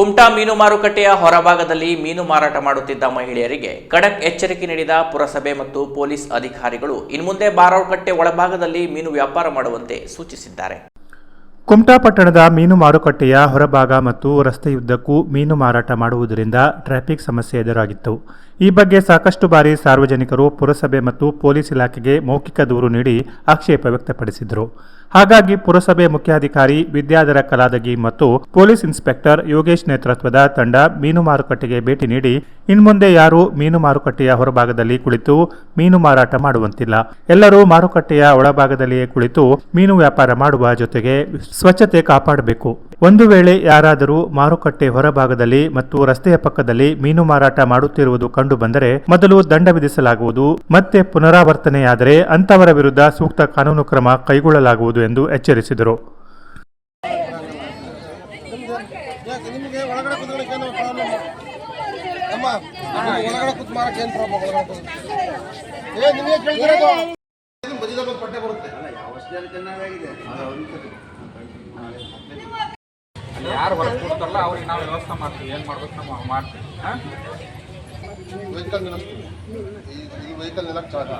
ಕುಮಟಾ ಮೀನು ಮಾರುಕಟ್ಟೆಯ ಹೊರಭಾಗದಲ್ಲಿ ಮೀನು ಮಾರಾಟ ಮಾಡುತ್ತಿದ್ದ ಮಹಿಳೆಯರಿಗೆ ಖಡಕ್ ಎಚ್ಚರಿಕೆ ನೀಡಿದ ಪುರಸಭೆ ಮತ್ತು ಪೊಲೀಸ್ ಅಧಿಕಾರಿಗಳು ಇನ್ಮುಂದೆ ಮಾರುಕಟ್ಟೆ ಒಳಭಾಗದಲ್ಲಿ ಮೀನು ವ್ಯಾಪಾರ ಮಾಡುವಂತೆ ಸೂಚಿಸಿದ್ದಾರೆ. ಕುಮಟಾ ಪಟ್ಟಣದ ಮೀನು ಮಾರುಕಟ್ಟೆಯ ಹೊರಭಾಗ ಮತ್ತು ರಸ್ತೆಯುದ್ದಕ್ಕೂ ಮೀನು ಮಾರಾಟ ಮಾಡುವುದರಿಂದ ಟ್ರಾಫಿಕ್ ಸಮಸ್ಯೆ ಎದುರಾಗಿತ್ತು. ಈ ಬಗ್ಗೆ ಸಾಕಷ್ಟು ಬಾರಿ ಸಾರ್ವಜನಿಕರು ಪುರಸಭೆ ಮತ್ತು ಪೊಲೀಸ್ ಇಲಾಖೆಗೆ ಮೌಖಿಕ ದೂರು ನೀಡಿ ಆಕ್ಷೇಪ ವ್ಯಕ್ತಪಡಿಸಿದರು. ಹಾಗಾಗಿ ಪುರಸಭೆ ಮುಖ್ಯಾಧಿಕಾರಿ ವಿದ್ಯಾಧರ ಕಲಾದಗಿ ಮತ್ತು ಪೊಲೀಸ್ ಇನ್ಸ್ಪೆಕ್ಟರ್ ಯೋಗೇಶ್ ನೇತೃತ್ವದ ತಂಡ ಮೀನು ಮಾರುಕಟ್ಟೆಗೆ ಭೇಟಿ ನೀಡಿ ಇನ್ಮುಂದೆ ಯಾರೂ ಮೀನು ಮಾರುಕಟ್ಟೆಯ ಹೊರಭಾಗದಲ್ಲಿ ಕುಳಿತು ಮೀನು ಮಾರಾಟ ಮಾಡುವಂತಿಲ್ಲ, ಎಲ್ಲರೂ ಮಾರುಕಟ್ಟೆಯ ಒಳಭಾಗದಲ್ಲಿಯೇ ಕುಳಿತು ಮೀನು ವ್ಯಾಪಾರ ಮಾಡುವ ಜೊತೆಗೆ ಸ್ವಚ್ಛತೆ ಕಾಪಾಡಬೇಕು. ಒಂದು ವೇಳೆ ಯಾರಾದರೂ ಮಾರುಕಟ್ಟೆ ಹೊರಭಾಗದಲ್ಲಿ ಮತ್ತು ರಸ್ತೆಯ ಪಕ್ಕದಲ್ಲಿ ಮೀನು ಮಾರಾಟ ಮಾಡುತ್ತಿರುವುದು ಕಂಡು ಬಂದರೆ ಮೊದಲು ದಂಡ ವಿಧಿಸಲಾಗುವುದು, ಮತ್ತೆ ಪುನರಾವರ್ತನೆಯಾದರೆ ಅಂತವರ ವಿರುದ್ಧ ಸೂಕ್ತ ಕಾನೂನು ಕ್ರಮ ಕೈಗೊಳ್ಳಲಾಗುವುದು ಎಂದು ಎಚ್ಚರಿಸಿದರು. ಯಾರು ಹೊರಗೆ ಕೊಡ್ತಾರಲ್ಲ ಅವ್ರಿಗೆ ನಾವು ವ್ಯವಸ್ಥೆ ಮಾಡ್ತೀವಿ. ಏನು ಮಾಡ್ಬೇಕು ನಾವು ಮಾಡ್ತೀವಿ. ವೆಹಿಕಲ್ ನಿಲ್ಲಿಸ್ತೀವಿ. ಈ ವೆಹಿಕಲ್ ನಿಲ್ಲಕ್ಕೆ ಜಾಗ,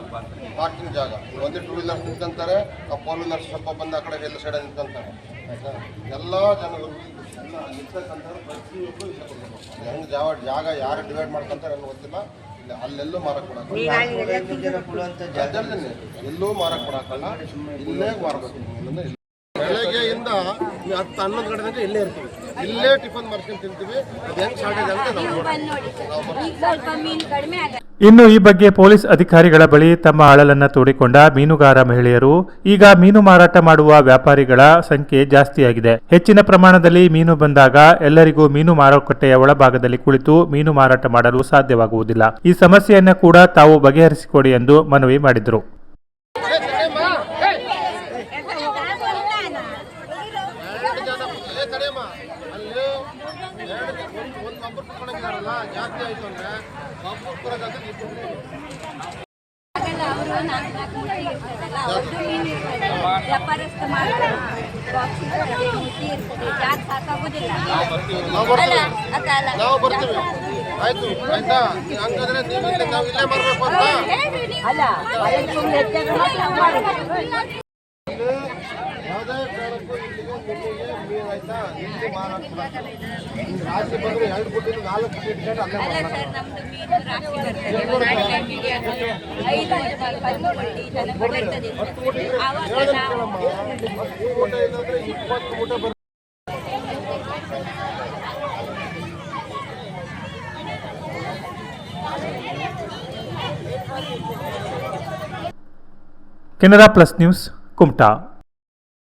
ಪಾರ್ಕಿಂಗ್ ಜಾಗ. ಒಂದೇ ಟೂ ವೀಲರ್ಸ್ ನಿಂತ್ಕೊಂತಾರೆ, ಆ ಫೋರ್ ವೀಲರ್ಸ್ ಸ್ವಲ್ಪ ಬಂದು ಆ ಕಡೆ ಎಲ್ಲ ಸೈಡ್ ನಿಂತ್ಕೊಂತಾರೆ. ಎಲ್ಲ ಜನಗಳು ಎಲ್ಲ ನಿಂತ್ಕೊಂತಾರೆ. ಪ್ರತಿಯೊಬ್ಬರು ಇಲ್ಲ ಕೊಡ್ಬೇಕು. ಹೆಂಗೆ ಜಾಗ ಯಾರು ಡಿವೈಡ್ ಮಾಡ್ಕೊಂತಾರೆ ಅನ್ನೋ ಗೊತ್ತಿಲ್ಲ. ಅಲ್ಲೆಲ್ಲೂ ಮಾರಕ್ಕೆ ಕೊಡಕ್ಕೆ ಎಲ್ಲೂ ಮಾರಕ್ಕೆ ಕೊಡಕ್ಕಲ್ಲ, ಇಲ್ಲೇ ಮಾರಬೇಕು. ಬೆಳಗ್ಗೆಯಿಂದ 10-11 ಗಂಟೆ ತನಕ ಇಲ್ಲೇ ಇರ್ತೀವಿ. ಇಲ್ಲೇ ಟಿಫನ್ ಮಾಡ್ಕೊಂಡು ತಿಂತೀವಿ. ಅದು ಹೆಂಗೆ ಶಾರ್ಟೇಜ್ ಅಂತ ಇನ್ನು ಈ ಬಗ್ಗೆ ಪೊಲೀಸ್ ಅಧಿಕಾರಿಗಳ ಬಳಿ ತಮ್ಮ ಅಳಲನ್ನು ತೋಡಿಕೊಂಡ ಮೀನುಗಾರ ಮಹಿಳೆಯರು, ಈಗ ಮೀನು ಮಾರಾಟ ಮಾಡುವ ವ್ಯಾಪಾರಿಗಳ ಸಂಖ್ಯೆ ಜಾಸ್ತಿಯಾಗಿದೆ. ಹೆಚ್ಚಿನ ಪ್ರಮಾಣದಲ್ಲಿ ಮೀನು ಬಂದಾಗ ಎಲ್ಲರಿಗೂ ಮೀನು ಮಾರುಕಟ್ಟೆಯ ಒಳಭಾಗದಲ್ಲಿ ಕುಳಿತು ಮೀನು ಮಾರಾಟ ಮಾಡಲು ಸಾಧ್ಯವಾಗುವುದಿಲ್ಲ. ಈ ಸಮಸ್ಯೆಯನ್ನು ಕೂಡ ತಾವು ಬಗೆಹರಿಸಿಕೊಡಿ ಎಂದು ಮನವಿ ಮಾಡಿದರು. ಜಾಸ್ತಿ ಆಯ್ತು ಅಂದ್ರೆ ನಾವು ಬರ್ತೀವಿ. ಆಯ್ತು ಆಯ್ತಾ, ಹಂಗಾದ್ರೆ ನೀವು ನಾವು ಇಲ್ಲೇ ಮಾಡ್ಬೇಕು ಅಂತ ಯಾವುದೇ ಕಾರಣಕ್ಕೂ ಇಲ್ಲಿಗೆ ಮೀನು ಆಯ್ತಾ ಇಲ್ಲಿ ಮಾರಾಟ ರಾಶಿ ಬಂದ್ರೆ 2 ಫುಟ್ಟಿಂದ 4 ಫುಟ್ ಇಟ್ಕೊಂಡು ಅಲ್ಲೇ ಕೆನರಾ ಪ್ಲಸ್ ನ್ಯೂಸ್ ಕುಮಟಾ.